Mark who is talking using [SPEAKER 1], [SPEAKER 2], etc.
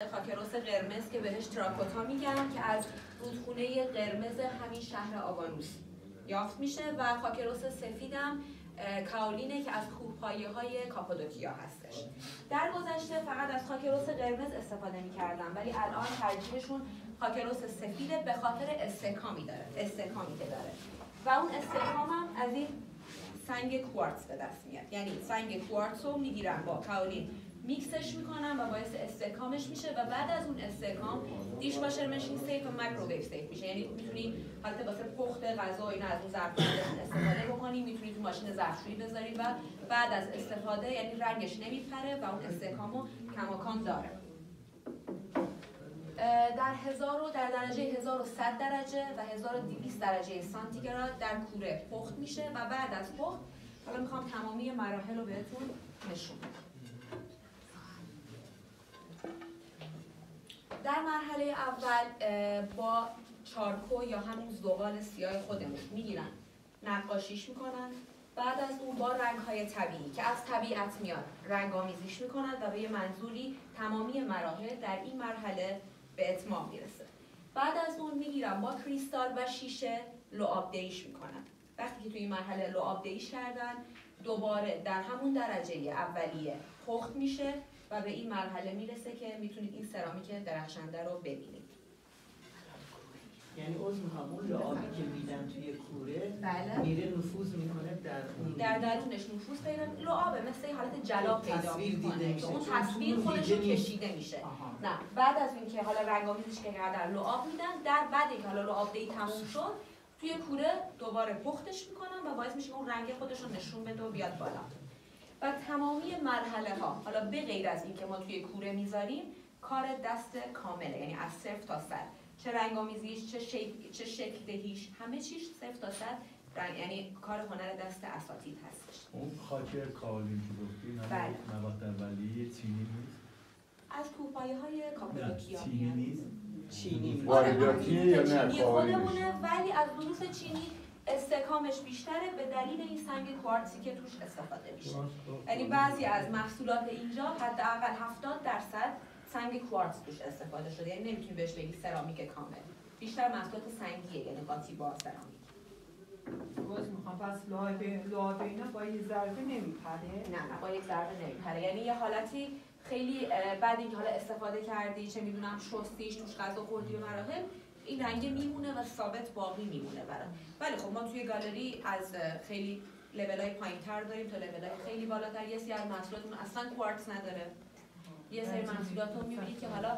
[SPEAKER 1] خاکروس قرمز که بهش تراکوتا میگن که از رودخونه قرمز همین شهر آگانوس یافت میشه و خاکروس سفیدم کائولینه که از کوهپایه‌های کاپادوکیا هستش. در گذشته فقط از خاکروس قرمز استفاده میکردن ولی الان ترجیحشون خاکروس سفیده به خاطر استحکامی که داره و اون استحکام هم از این سنگ کوارتز به دست میاد. یعنی سنگ کوارتز رو میگیرن با کائولین میکسش میکنن و باعث استحکامش میشه و بعد از اون استحکام دیشواشر ماشین سیف و مایکروویو سیف میشه. یعنی میتونی حالت واسه پخت غذا اینا از اون ظرفشویی استفاده بکنی، میتونی تو ماشین ظرفشویی بذاری و بعد از استفاده یعنی رنگش نمیپره و اون استحکامو کماکان داره. در درجه 1100 درجه و 1200 درجه سانتیگراد در کوره پخت میشه و بعد از پخت حالا میخوام تمامی مراحل رو بهتون نشون بدم. در مرحله اول با چارکو یا همون زغال سیاه خودمون میگیرن نقاشیش میکنن، بعد از اون با رنگ‌های طبیعی که از طبیعت میاد رنگ‌آمیزیش میکنن و به یه منظوری تمامی مراحل در این مرحله به اتمام میرسه. بعد از اون میگیرن با کریستال و شیشه لعاب دهیش میکنن. وقتی که توی این مرحله لعاب دهیش کردن دوباره در همون درجه اولیه پخت میشه و به این مرحله میرسه که میتونید این سرامیک درخشنده رو ببینید.
[SPEAKER 2] یعنی اون لعابی که میدن توی کوره
[SPEAKER 1] بله.
[SPEAKER 2] میره نفوذ میکنه
[SPEAKER 1] در درونش نفوذ پیدا لعابه مثل حالت جلا پیدا میکنه که اون تصویر خودش رو کشیده میشه. نه بعد از اینکه حالا رنگ‌آمیزیش که در لعاب میدن در بعد اینکه حالا لعاب دهی تموم شد توی کوره دوباره پختش میکنن و باعث میشه اون رنگ خودش رو نشون بده و بیاد بالا. و تمامی مرحله ها حالا به غیر از این که ما توی کوره میذاریم کار دست کامله، یعنی از صفر تا صد، چه رنگ‌آمیزیش چه شکل دهیش همه چیش صفر تا صد یعنی کار هنر دست اساتید هستش.
[SPEAKER 3] اون خاک کائولین که گفتین مواد اولیه چینی نیست؟
[SPEAKER 1] از کوهپایه‌های کاپادوکیا
[SPEAKER 3] چینی نیست؟
[SPEAKER 2] چینی
[SPEAKER 4] وارداتیه یا نه
[SPEAKER 1] چینی خودمونه ولی از ظروف چینی استحکامش بیشتره به دلیل این سنگ کوارتزی که توش استفاده میشه. یعنی بعضی از محصولات اینجا حداقل 70% سنگ کوارتز توش استفاده شده. یعنی نمیتونی بهش بگی سرامیک کامل. بیشتر محصولات سنگیه، یعنی قاطی با سرامیک.
[SPEAKER 5] باز میخوام پس لعاب اینا با یه ضربه نمیپره؟
[SPEAKER 1] نه با یک ضربه نمیپره. یعنی یه حالتی خیلی بعد اینکه حالا استفاده کردی چه میدونم شستیش توش غذا خوردی و مراحل این رنگ میمونه و ثابت باقی میمونه برات. ولی خب ما توی گالری از خیلی لول‌های پایین‌تر داریم تا لول‌های خیلی بالاتر. یه سری از محصولاتمون اصلا کوارتز نداره. یه سری محصولات رو می‌بینید که حالا